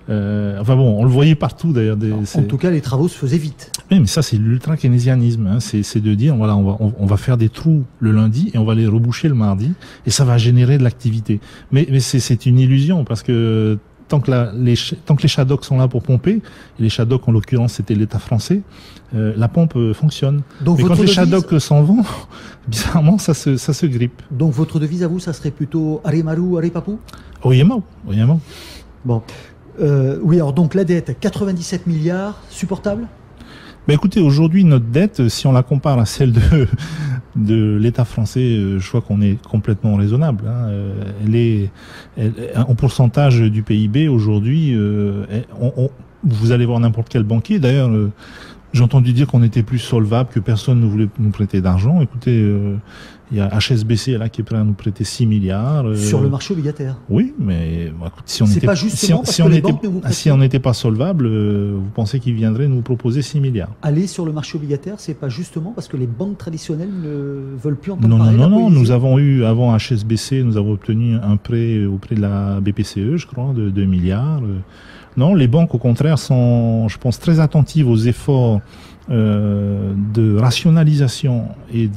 C: Enfin bon, on le voyait partout d'ailleurs.
B: En tout cas, les travaux se faisaient vite.
C: Oui, mais ça c'est l'ultra-keynésianisme. Hein. C'est de dire, voilà, on va faire des trous le lundi et on va les reboucher le mardi, et ça va générer de l'activité. Mais c'est une illusion, parce que tant que les shadocks sont là pour pomper, et les shadocks en l'occurrence c'était l'État français, la pompe fonctionne. Donc, mais quand les shadocks s'en vont, bizarrement ça se grippe.
B: Donc votre devise à vous, ça serait plutôt Arimaru, Aripapou?
C: Oyemao.
B: Bon. Oui, alors donc la dette, 97 milliards, supportable?
C: Ben écoutez, aujourd'hui notre dette, si on la compare à celle de l'État français, je crois qu'on est complètement raisonnable. Hein. En pourcentage du PIB aujourd'hui, vous allez voir n'importe quel banquier. D'ailleurs, j'ai entendu dire qu'on était plus solvable, que personne ne voulait nous prêter d'argent. Écoutez, il y a HSBC là qui est prêt à nous prêter 6 milliards.
B: Sur le marché obligataire.
C: Oui, mais écoute, si on n'était pas solvable, vous pensez qu'ils viendraient nous proposer 6 milliards?
B: Aller sur le marché obligataire, c'est pas justement parce que les banques traditionnelles ne veulent plus entendre parler?
C: Non. Nous avons eu, avant HSBC, nous avons obtenu un prêt auprès de la BPCE, je crois, de 2 milliards. Non, les banques, au contraire, sont, je pense, très attentives aux efforts de rationalisation et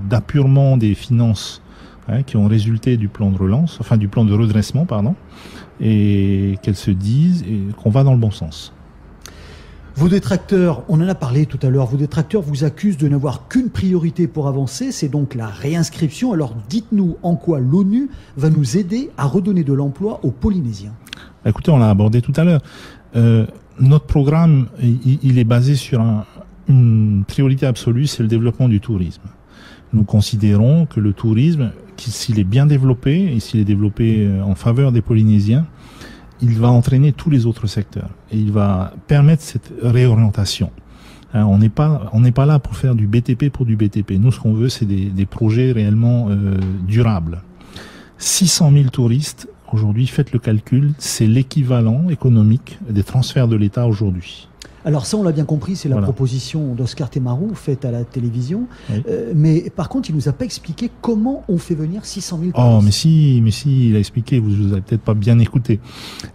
C: d'appurement des finances, hein, qui ont résulté du plan de relance, enfin du plan de redressement, pardon, et qu'elles se disent qu'on va dans le bon sens.
B: Vos détracteurs, on en a parlé tout à l'heure, vos détracteurs vous accusent de n'avoir qu'une priorité pour avancer, c'est donc la réinscription. Alors dites-nous en quoi l'ONU va nous aider à redonner de l'emploi aux Polynésiens.
C: Écoutez, on l'a abordé tout à l'heure. Notre programme, il est basé sur une priorité absolue, c'est le développement du tourisme. Nous considérons que le tourisme, s'il est bien développé, et s'il est développé en faveur des Polynésiens, il va entraîner tous les autres secteurs. Et il va permettre cette réorientation. Hein, on n'est pas là pour faire du BTP pour du BTP. Nous, ce qu'on veut, c'est des projets réellement durables. 600 000 touristes, aujourd'hui, faites le calcul, c'est l'équivalent économique des transferts de l'État aujourd'hui.
B: Alors ça, on l'a bien compris, c'est la proposition d'Oscar Temaru faite à la télévision. Oui. Mais par contre, il nous a pas expliqué comment on fait venir 600 000 touristes.
C: Oh, mais si, il a expliqué, vous avez peut-être pas bien écouté.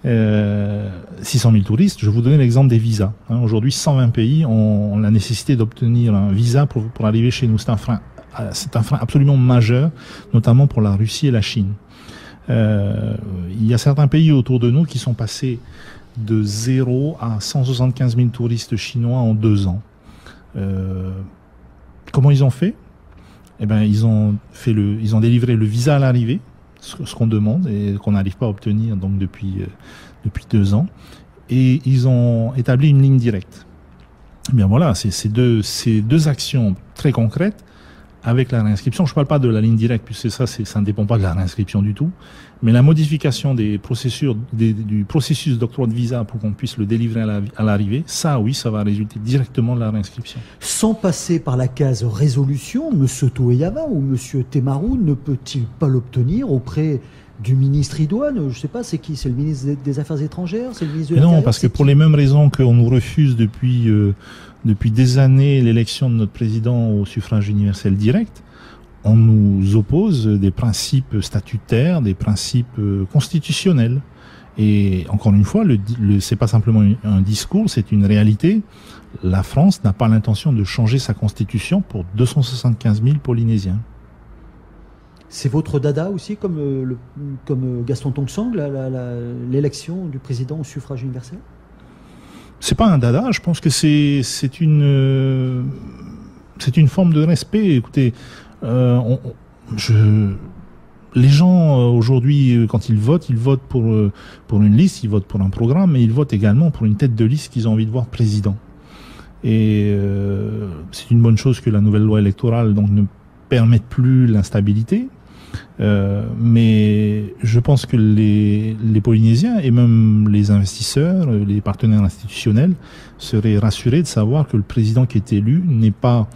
C: 600 000 touristes, je vais vous donner l'exemple des visas. Hein, aujourd'hui, 120 pays ont la nécessité d'obtenir un visa pour arriver chez nous. C'est un frein absolument majeur, notamment pour la Russie et la Chine. Il y a certains pays autour de nous qui sont passés de 0 à 175 000 touristes chinois en 2 ans. Comment ils ont fait? Eh ben, ils ont délivré le visa à l'arrivée, ce qu'on demande et qu'on n'arrive pas à obtenir donc depuis 2 ans, et ils ont établi une ligne directe. Eh bien voilà, c'est deux actions très concrètes. Avec la réinscription, je ne parle pas de la ligne directe, puisque ça ne dépend pas de la réinscription du tout, mais la modification du processus d'octroi de visa pour qu'on puisse le délivrer à l'arrivée, ça oui, ça va résulter directement de la réinscription.
B: Sans passer par la case résolution, M. Toeyava ou M. Temaru ne peut-il pas l'obtenir auprès du ministre idoine? Je ne sais pas, c'est qui? C'est le ministre des Affaires étrangères? C'est le ministre de l'Intérieur?
C: Non, parce que pour les mêmes raisons qu'on nous refuse depuis des années l'élection de notre président au suffrage universel direct, on nous oppose des principes statutaires, des principes constitutionnels. Et encore une fois, c'est pas simplement un discours, c'est une réalité. La France n'a pas l'intention de changer sa constitution pour 275 000 Polynésiens.
B: C'est votre dada aussi, comme Gaston Tong-Sang, l'élection du président au suffrage universel?
C: C'est pas un dada, je pense que c'est une forme de respect. Écoutez, les gens aujourd'hui, quand ils votent pour une liste, ils votent pour un programme, mais ils votent également pour une tête de liste qu'ils ont envie de voir président. Et c'est une bonne chose que la nouvelle loi électorale donc ne permette plus l'instabilité. Mais je pense que les Polynésiens et même les investisseurs, les partenaires institutionnels seraient rassurés de savoir que le président qui est élu n'est pas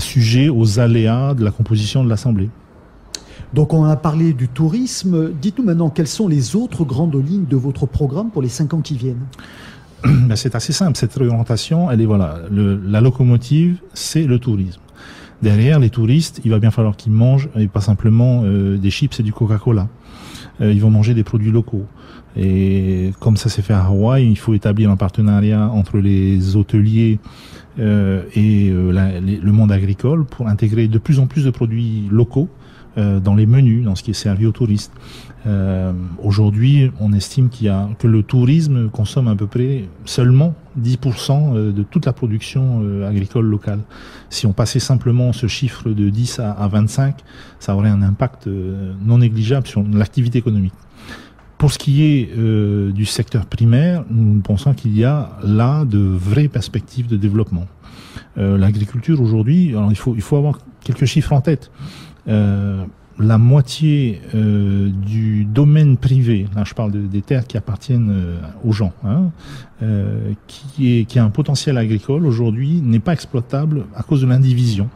C: sujet aux aléas de la composition de l'Assemblée.
B: Donc on a parlé du tourisme. Dites-nous maintenant quelles sont les autres grandes lignes de votre programme pour les 5 ans qui viennent.
C: Ben c'est assez simple, cette réorientation, elle est la locomotive, c'est le tourisme. Derrière les touristes, il va bien falloir qu'ils mangent et pas simplement des chips et du Coca-Cola. Ils vont manger des produits locaux. Et comme ça s'est fait à Hawaï, il faut établir un partenariat entre les hôteliers et le monde agricole pour intégrer de plus en plus de produits locaux dans les menus, dans ce qui est servi aux touristes. Aujourd'hui, on estime que le tourisme consomme à peu près seulement 10% de toute la production agricole locale. Si on passait simplement ce chiffre de 10 à 25, ça aurait un impact non négligeable sur l'activité économique. Pour ce qui est du secteur primaire, nous pensons qu'il y a là de vraies perspectives de développement. L'agriculture aujourd'hui, alors il faut avoir quelques chiffres en tête. La moitié du domaine privé, là je parle des terres qui appartiennent aux gens, qui a un potentiel agricole aujourd'hui, n'est pas exploitable à cause de l'indivision.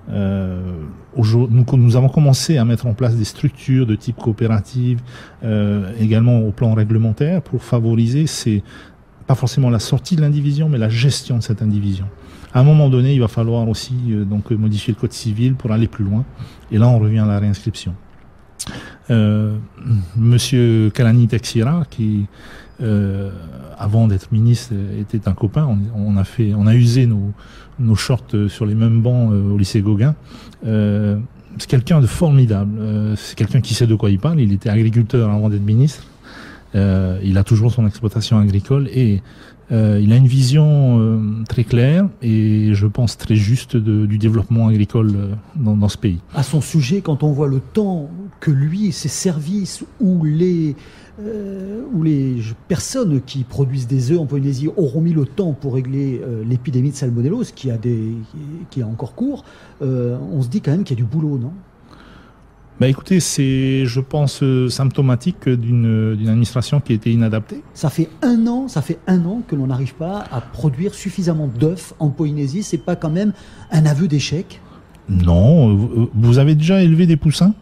C: Nous avons commencé à mettre en place des structures de type coopérative, également au plan réglementaire, pour favoriser pas forcément la sortie de l'indivision, mais la gestion de cette indivision. À un moment donné, il va falloir aussi donc modifier le code civil pour aller plus loin. Et là, on revient à la réinscription. Monsieur Kalani Texira, qui avant d'être ministre était un copain, on a usé nos shorts sur les mêmes bancs au lycée Gauguin. C'est quelqu'un de formidable. C'est quelqu'un qui sait de quoi il parle. Il était agriculteur avant d'être ministre. Il a toujours son exploitation agricole et il a une vision très claire et je pense très juste du développement agricole dans ce pays.
B: À son sujet, quand on voit le temps que lui et ses services ou les personnes qui produisent des œufs en Polynésie auront mis le temps pour régler l'épidémie de salmonellose qui est encore court, on se dit quand même qu'il y a du boulot, non ?
C: Bah écoutez, c'est, je pense, symptomatique d'une administration qui a été inadaptée.
B: Ça fait un an que l'on n'arrive pas à produire suffisamment d'œufs en Polynésie. C'est pas quand même un aveu d'échec ?
C: Non. Vous avez déjà élevé des poussins ?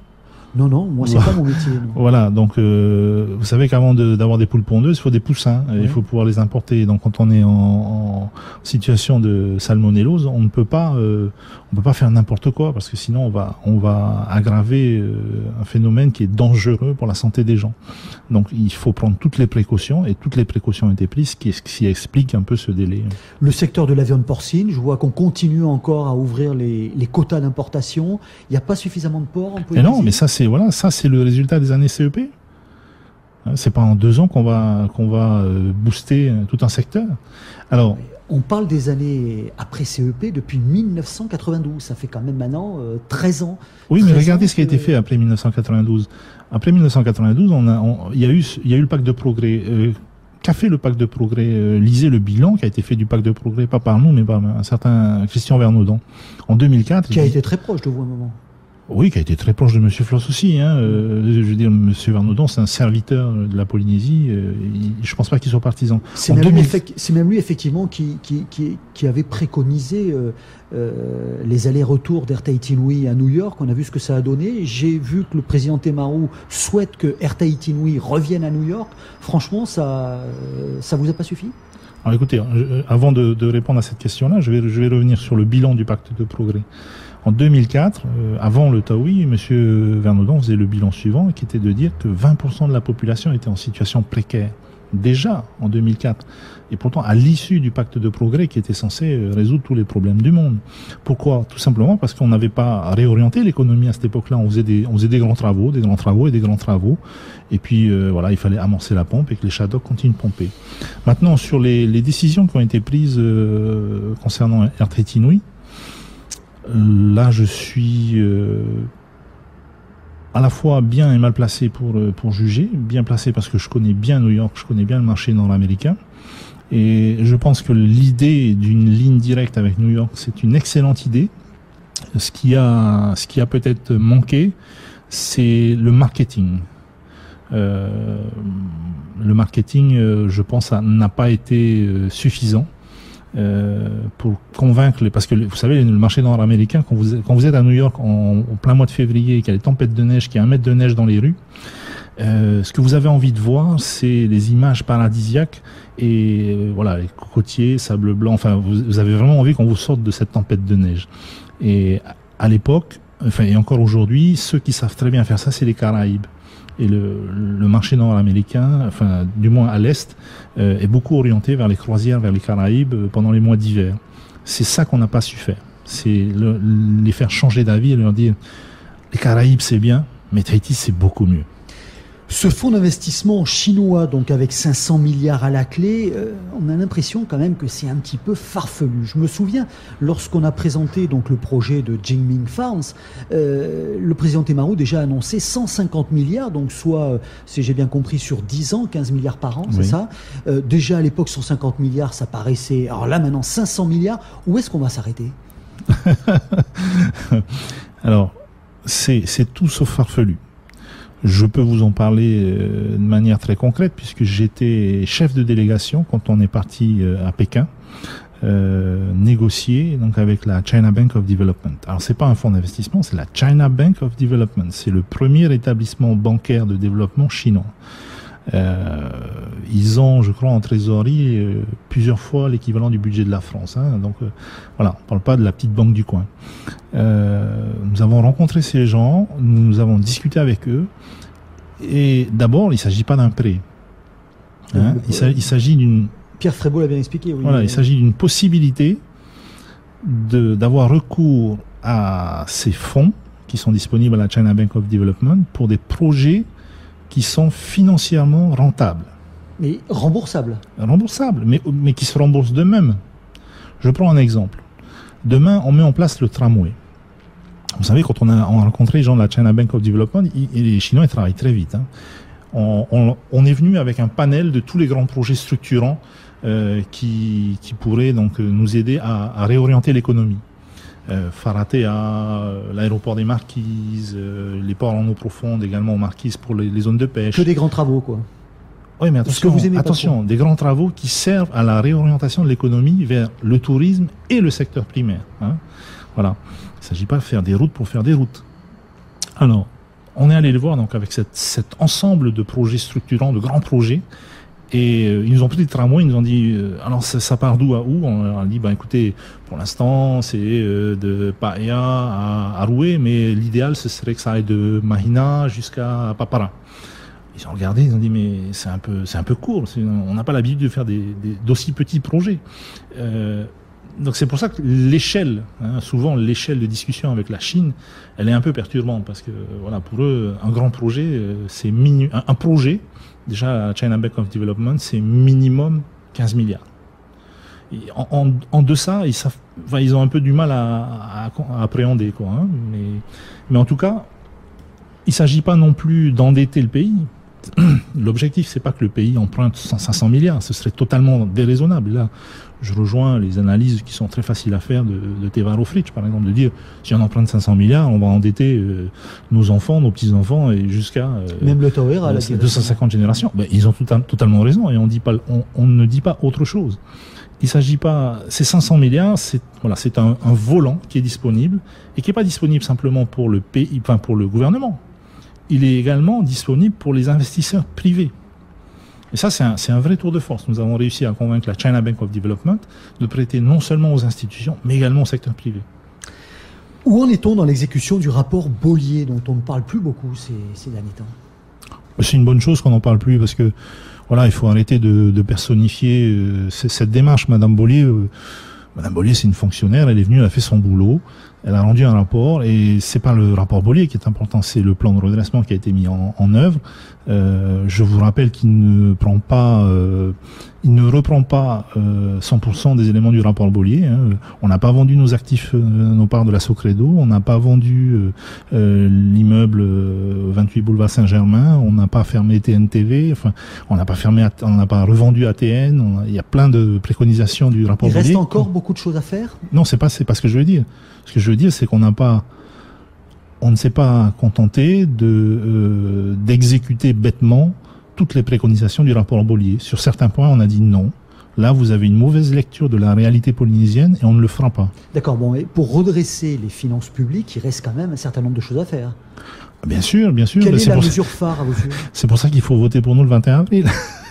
B: Non, moi c'est pas mon métier. Non.
C: Voilà, donc vous savez qu'avant d'avoir des poules pondeuses, il faut des poussins, et il faut pouvoir les importer. Donc quand on est en situation de salmonellose, on ne peut pas faire n'importe quoi, parce que sinon on va aggraver un phénomène qui est dangereux pour la santé des gens. Donc il faut prendre toutes les précautions, et toutes les précautions ont été prises, ce qui explique un peu ce délai.
B: Le secteur de la viande porcine, je vois qu'on continue encore à ouvrir les quotas d'importation. Il n'y a pas suffisamment de porc en Polynésie.
C: Et non, mais ça c'est le résultat des années CEP. C'est pas en 2 ans qu'on va booster tout un secteur. Alors,
B: on parle des années après CEP depuis 1992. Ça fait quand même maintenant 13 ans.
C: Oui, mais regardez ce qui a été fait après 1992. Après 1992, il y a eu le pacte de progrès. Qu'a fait le pacte de progrès? Lisez le bilan qui a été fait du pacte de progrès, pas par nous, mais par un certain Christian Vernaudan. En 2004.
B: Qui a été très proche de vous à un moment.
C: Oui, qui a été très proche de Monsieur Floss aussi. Je veux dire, Monsieur Vernaudan, c'est un serviteur de la Polynésie. Je pense pas qu'il soit partisan.
B: C'est même lui effectivement qui avait préconisé les allers-retours d'Air Tahiti Nui à New York. On a vu ce que ça a donné. J'ai vu que le président Temaru souhaite que Air Tahiti Nui revienne à New York. Franchement, ça vous a pas suffi?
C: Alors écoutez, avant de répondre à cette question-là, je vais revenir sur le bilan du pacte de progrès. En 2004, avant le Taoui, M. Vernodon faisait le bilan suivant, qui était de dire que 20% de la population était en situation précaire. Déjà en 2004. Et pourtant, à l'issue du pacte de progrès qui était censé résoudre tous les problèmes du monde. Pourquoi? Tout simplement parce qu'on n'avait pas réorienté l'économie à cette époque-là. On faisait des grands travaux, des grands travaux et des grands travaux. Et puis, voilà, il fallait amorcer la pompe et que les Shadocks continuent de pomper. Maintenant, sur les décisions qui ont été prises concernant Air Tahiti Nui, là, je suis à la fois bien et mal placé pour juger. Bien placé parce que je connais bien New York, je connais bien le marché nord-américain. Et je pense que l'idée d'une ligne directe avec New York, c'est une excellente idée. Ce qui a peut-être manqué, c'est le marketing. Le marketing, je pense, n'a pas été suffisant pour convaincre parce que vous savez, le marché nord-américain, quand vous êtes à New York en plein mois de février, qu'il y a des tempêtes de neige, qu'il y a 1 mètre de neige dans les rues, ce que vous avez envie de voir, c'est des images paradisiaques et voilà, les cocotiers, sable blanc. Enfin, vous avez vraiment envie qu'on vous sorte de cette tempête de neige. Et à l'époque, enfin, et encore aujourd'hui, ceux qui savent très bien faire ça, c'est les Caraïbes. Et le marché nord-américain, enfin, du moins à l'est, est beaucoup orienté vers les croisières, vers les Caraïbes pendant les mois d'hiver. C'est ça qu'on n'a pas su faire. C'est les faire changer d'avis et leur dire les Caraïbes c'est bien, mais Tahiti c'est beaucoup mieux.
B: Ce fonds d'investissement chinois, donc avec 500 milliards à la clé, on a l'impression quand même que c'est un petit peu farfelu. Je me souviens, lorsqu'on a présenté donc le projet de Jinming Farms, le président Temaru déjà annoncé 150 milliards, donc soit, si j'ai bien compris, sur 10 ans, 15 milliards par an, c'est ça. Déjà à l'époque, 150 milliards, ça paraissait... Alors là, maintenant, 500 milliards, où est-ce qu'on va s'arrêter?
C: Alors, c'est tout sauf farfelu. Je peux vous en parler de manière très concrète puisque j'étais chef de délégation quand on est parti à Pékin négocier donc avec la China Bank of Development. Alors c'est pas un fonds d'investissement, c'est la China Bank of Development. C'est le premier établissement bancaire de développement chinois. Ils ont, je crois, en trésorerie plusieurs fois l'équivalent du budget de la France. Hein. Donc voilà, on parle pas de la petite banque du coin. Nous avons rencontré ces gens, nous avons discuté avec eux. Et d'abord, il s'agit pas d'un prêt. Hein. Il s'agit d'une...
B: Pierre Frébault l'a bien expliqué. Oui.
C: Voilà, il s'agit d'une possibilité d'avoir recours à ces fonds qui sont disponibles à la China Bank of Development pour des projets qui sont financièrement rentables.
B: Mais remboursables.
C: Remboursables, mais qui se remboursent d'eux-mêmes. Je prends un exemple. Demain, on met en place le tramway. Vous savez, quand on a rencontré les gens de la China Bank of Development, les Chinois ils travaillent très vite. Hein. On est venu avec un panel de tous les grands projets structurants qui pourraient donc nous aider à réorienter l'économie. Faratea, l'aéroport des Marquises, les ports en eau profonde également aux Marquises pour les zones de pêche.
B: Que des grands travaux, quoi.
C: Oui, mais attention, des grands travaux qui servent à la réorientation de l'économie vers le tourisme et le secteur primaire. Hein. Voilà. Il ne s'agit pas de faire des routes pour faire des routes. Alors, on est allé les voir donc avec cet ensemble de projets structurants, de grands projets. Et ils nous ont pris le tramway, ils nous ont dit alors ça part d'où à où? On leur a dit écoutez, pour l'instant c'est de Paea à Roué, mais l'idéal ce serait que ça aille de Mahina jusqu'à Papara. Ils ont regardé, ils ont dit mais c'est un peu court, on n'a pas l'habitude de faire d'aussi petits projets. Donc c'est pour ça que l'échelle, souvent l'échelle de discussion avec la Chine, elle est un peu perturbante parce que voilà, pour eux un grand projet c'est un projet. Déjà, la China Bank of Development, c'est minimum 15 milliards. Et en deçà, ils ont un peu du mal à appréhender, quoi. Hein. Mais en tout cas, il ne s'agit pas non plus d'endetter le pays. L'objectif, c'est pas que le pays emprunte 500 milliards. Ce serait totalement déraisonnable. Là, je rejoins les analyses qui sont très faciles à faire de Tevaro Fritsch, par exemple, de dire si on emprunte 500 milliards, on va endetter nos enfants, nos petits-enfants et jusqu'à
B: même le Tauera,
C: 250 générations. Ben, ils ont totalement raison et on ne dit pas autre chose. Il s'agit pas, ces 500 milliards, c'est un volant qui est disponible et qui est pas disponible simplement pour le pays, enfin pour le gouvernement. Il est également disponible pour les investisseurs privés. Et ça, c'est un vrai tour de force. Nous avons réussi à convaincre la China Bank of Development de prêter non seulement aux institutions, mais également au secteur privé.
B: Où en est-on dans l'exécution du rapport Bollier, dont on ne parle plus beaucoup ces derniers temps?
C: C'est une bonne chose qu'on n'en parle plus, parce que voilà, il faut arrêter de personnifier cette démarche. Madame Bollier, c'est une fonctionnaire, elle est venue, elle a fait son boulot, elle a rendu un rapport, et c'est pas le rapport Bollier qui est important, c'est le plan de redressement qui a été mis en œuvre. Je vous rappelle qu'il ne reprend pas 100% des éléments du rapport Bollier. On n'a pas vendu nos actifs, nos parts de la Socredo, on n'a pas vendu l'immeuble 28 boulevard Saint-Germain, on n'a pas fermé TNTV, enfin, on n'a pas revendu ATN. Il y a plein de préconisations du rapport Bollier.
B: Il reste encore beaucoup de choses à faire?
C: Non, c'est pas ce que je veux dire. Ce que je veux dire, c'est qu'on ne s'est pas contenté d'exécuter bêtement toutes les préconisations du rapport Bollier. Sur certains points, on a dit non. Là, vous avez une mauvaise lecture de la réalité polynésienne et on ne le fera pas.
B: D'accord, bon, et pour redresser les finances publiques, il reste quand même un certain nombre de choses à faire.
C: Bien sûr.
B: Quelle est la mesure phare à vos yeux?
C: C'est pour ça qu'il faut voter pour nous le 21 avril.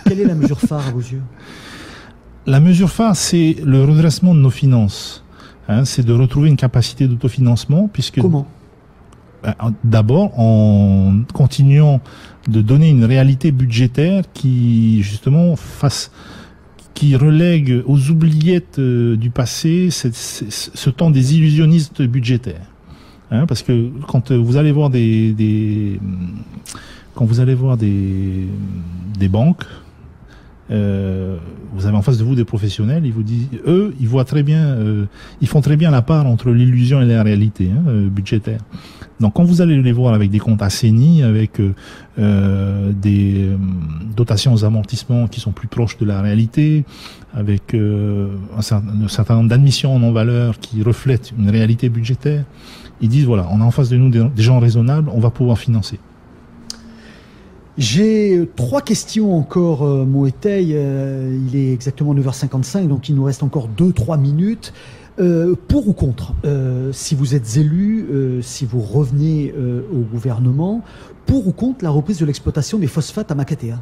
B: Quelle est la mesure phare à vos yeux?
C: La mesure phare, c'est le redressement de nos finances. C'est de retrouver une capacité d'autofinancement, puisque...
B: Comment?
C: D'abord, en continuant de donner une réalité budgétaire qui, justement, qui relègue aux oubliettes du passé ce temps des illusionnistes budgétaires. Parce que quand vous allez voir des banques, vous avez en face de vous des professionnels, ils vous disent, ils voient très bien, ils font très bien la part entre l'illusion et la réalité budgétaire. Donc quand vous allez les voir avec des comptes assainis, avec des dotations aux amortissements qui sont plus proches de la réalité, avec un certain nombre d'admissions en non-valeur qui reflètent une réalité budgétaire, ils disent voilà, on a en face de nous des gens raisonnables, on va pouvoir financer.
B: J'ai 3 questions encore, Moetei. Il est exactement 9h55, donc il nous reste encore 2-3 minutes. Pour ou contre, si vous êtes élu, si vous revenez au gouvernement, pour ou contre la reprise de l'exploitation des phosphates à Makatea?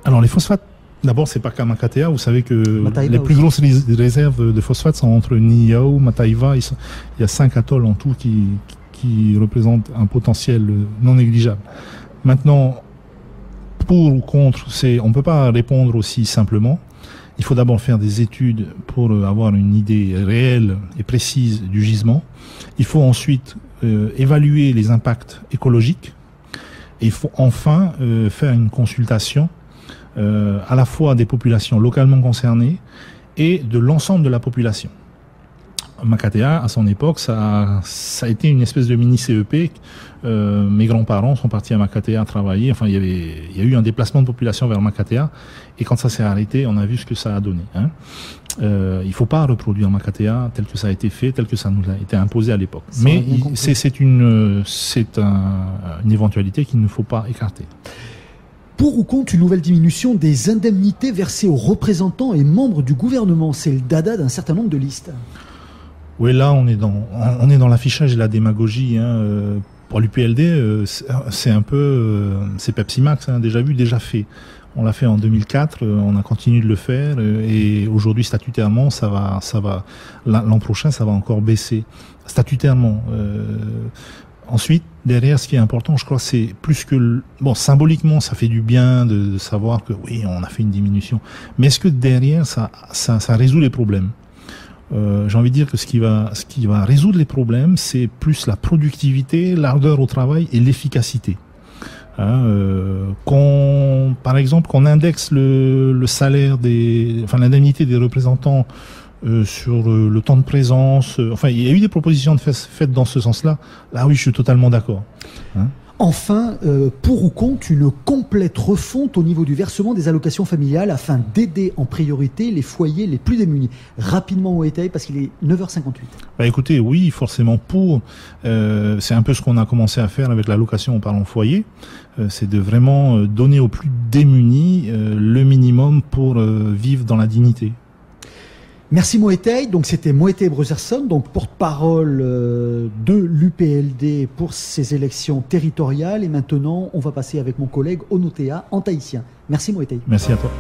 C: Alors les phosphates, d'abord c'est pas qu'à Makatea, vous savez que
B: Mataiva
C: les plus
B: aussi.
C: grosses réserves de phosphates sont entre Niao, Mataiva, il y a 5 atolls en tout qui représentent un potentiel non négligeable. Maintenant, pour ou contre, on ne peut pas répondre aussi simplement. Il faut d'abord faire des études pour avoir une idée réelle et précise du gisement. Il faut ensuite évaluer les impacts écologiques. Et il faut enfin faire une consultation à la fois des populations localement concernées et de l'ensemble de la population. Makatea, à son époque, ça a été une espèce de mini CEP. Mes grands-parents sont partis à Makatea travailler. Enfin, il y a eu un déplacement de population vers Makatea. Et quand ça s'est arrêté, on a vu ce que ça a donné. Il faut pas reproduire Makatea tel que ça a été fait, tel que ça nous a été imposé à l'époque. Mais c'est une éventualité qu'il ne faut pas écarter.
B: Pour ou contre une nouvelle diminution des indemnités versées aux représentants et membres du gouvernement? C'est le dada d'un certain nombre de listes.
C: Oui, là, on est dans l'affichage et la démagogie. Pour l'UPLD, c'est un peu, c'est Pepsi Max, déjà vu, déjà fait. On l'a fait en 2004, on a continué de le faire, et aujourd'hui, statutairement, ça va, l'an prochain, ça va encore baisser. Statutairement. Ensuite, derrière, ce qui est important, je crois, c'est plus que... symboliquement, ça fait du bien de savoir que, oui, on a fait une diminution. Mais est-ce que derrière, ça résout les problèmes? J'ai envie de dire que ce qui va résoudre les problèmes, c'est plus la productivité, l'ardeur au travail et l'efficacité. Par exemple, qu'on indexe le salaire l'indemnité des représentants sur le temps de présence. Il y a eu des propositions faites dans ce sens-là. Là, oui, je suis totalement d'accord.
B: Enfin, pour ou contre une complète refonte au niveau du versement des allocations familiales afin d'aider en priorité les foyers les plus démunis? Rapidement au détail parce qu'il est 9h58.
C: Écoutez, oui, forcément pour. C'est un peu ce qu'on a commencé à faire avec l'allocation au parent foyer. C'est de vraiment donner aux plus démunis le minimum pour vivre dans la dignité.
B: Merci Moetei. Donc c'était Moetei Brotherson, donc porte-parole de l'UPLD pour ces élections territoriales. Et maintenant, on va passer avec mon collègue Onotea en tahitien. Merci Moetei.
C: Merci à toi.